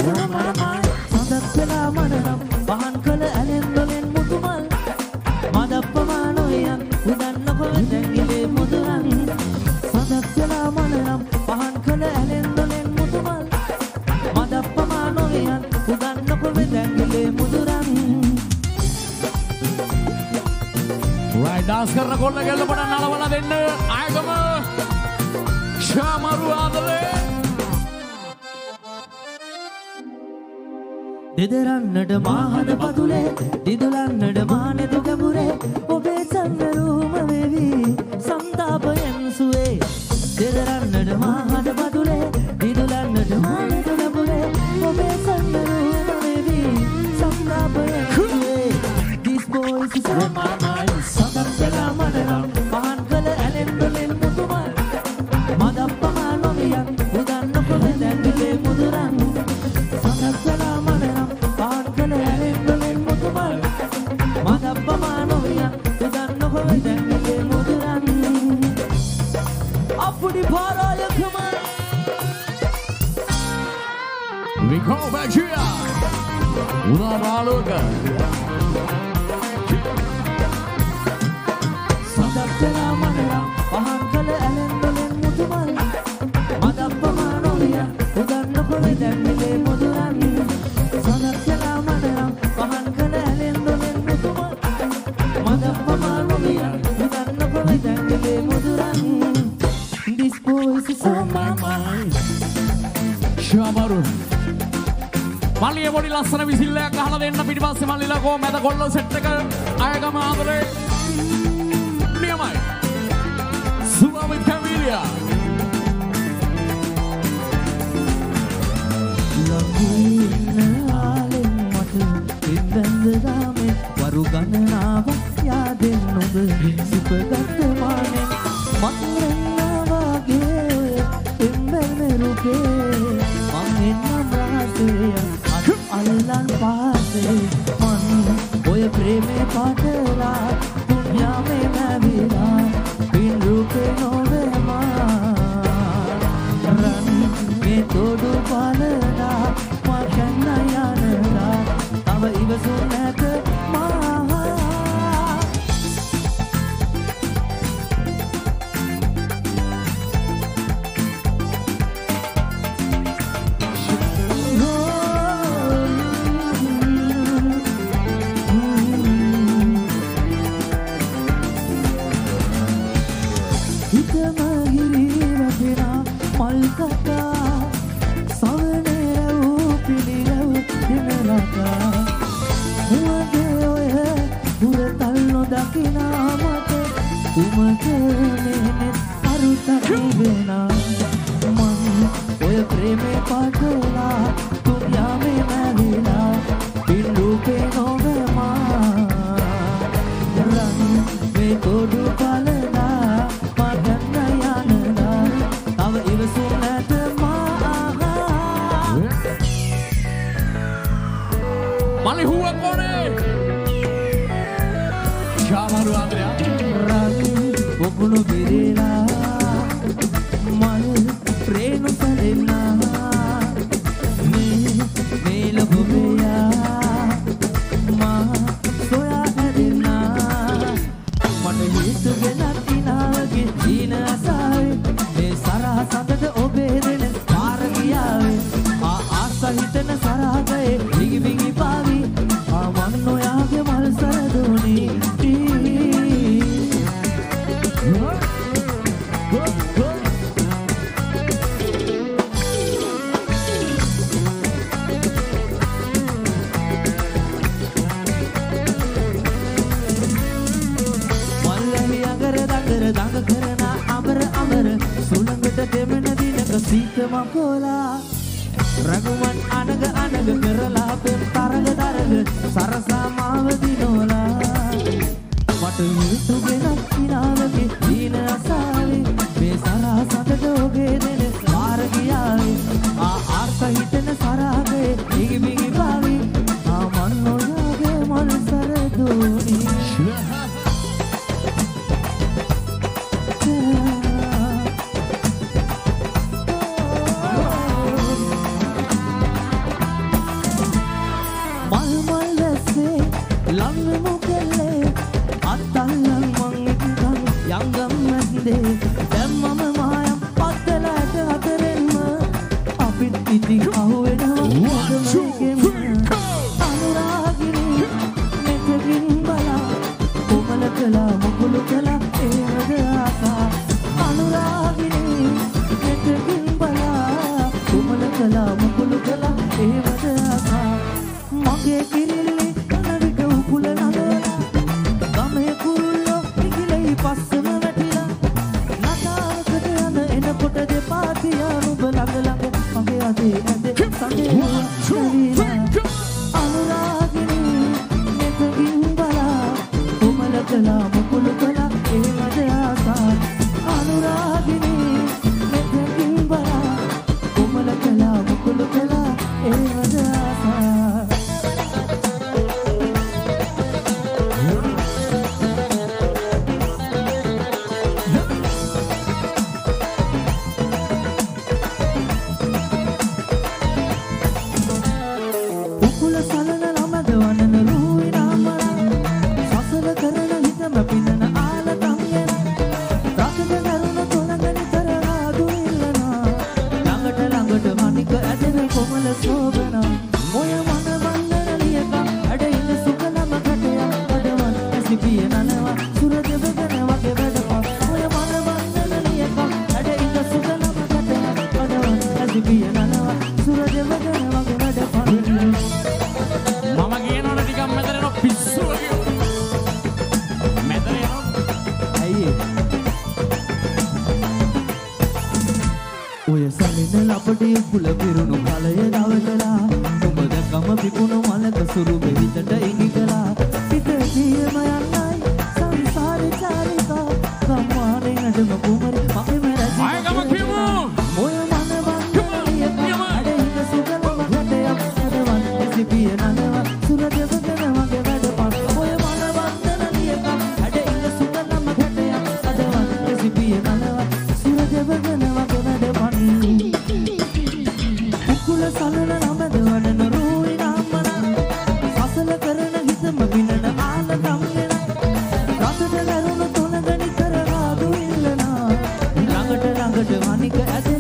සඳක් වෙලා මනනම් පහන් කළ ඇලෙන් දොලෙන් මුතුමල් මදප්පමානොයන් උදන්නකො දැංගිලේ මුදුරන් සඳක් වෙලා මනනම් පහන් කළ ඇලෙන් දොලෙන් මුතුමල් මදප්පමානොයන් උදන්නකො දැංගිලේ මුදුරන් right dance කරන කොල්ල ගැල්ල පටන් නලවලා දෙන්න ආයගම ශාමරු ආදරේ දෙදරන්නට මාහන පතුලේ දිදුලන්නට මානෙද ගැඹුරේ ඔබේ සන්නරුම වේවි සන්තාපයෙන් සුවේ දෙදරන්නට මාහන පතුලේ දිදුලන්නට මානෙද ගැඹුරේ ඔබේ සන්නරුම වේවි සන්තාපයෙන් සුවේ This boy is on my mind සඳක් වෙලා මනනම් පහන් කළ ඇලෙන් දොලෙන් මුතුමල් මදප්පමා නොවියන් උදන්නකො දැංගිලේ මුදුරන් සඳක් වෙලා මනනම් We go back here. Una maluca. සඳක් වෙලා මනනම් පහන් කළ ඇලෙන් දොලෙන් මුතුමල් මදප්පමා නොවියන් උදන්නකො දැංගිලේ මුදුරන් සඳක් වෙලා මනනම් පහන් කළ ඇලෙන් දොලෙන් මුතුමල් මදප්පමා නොවියන් උදන්නකො දැංගිලේ මුදුරන් This boy is on my mind ශාමරු මල්ලිය පොඩි ලස්සන විසිල්ලයක් අහලා දෙන්න පිටිපස්සේ මල්ලිලා කො මැද කොල්ල සෙට් එක ආයගම ආදරේ නියමයි සුබමිත් කැමිලියා ලඟින්න ආලෙන් මට ඉඳන්ද දාමේ වරු ගණනාවක් යාදෙන් ඔබ සිපගත් මානෙන් මතුරන්නා වගේ එම්බෙන්නේ රුකේ මං එන්නම් රහසේ අල්ලන් පාසේ මන් ඔය ප්‍රේමේ පාටලා දුන්යාමේ මැවිලා පින් රුකේ නොවේමා රන් මේ තොඩු පාලලා මකන්න යනලා තව ඉවසුන් නැත ඉතින් අහුවෙනවා අනුරාගිනී මෙතකින් බලා කොමල කළා මුකුළු කළා ඒවද ආසා අනුරාගිනී මෙතකින් බලා කොමල කළා මුකුළු කළා ඒවද ආසා මගේ කිරිල්ලේ කනවිට උකුල නගලා ගමේ කුරුල්ලෝ නිකිලයි පස්සම වැටිලා නටාකට යන එනකොට දෙපා තියා නුඹ ළඟ ළඟ මගේ අතේ ඇඳේ සඳේ අනුරාගිනී මෙතකින් බලා කොමල කළා මුකුළු කළා ඒවද ආසා අනුරාගිනී මෙතකින් බලා කොමල කළා මුකුළු කළා ඒවද ආසා ළඟට මනික ඇද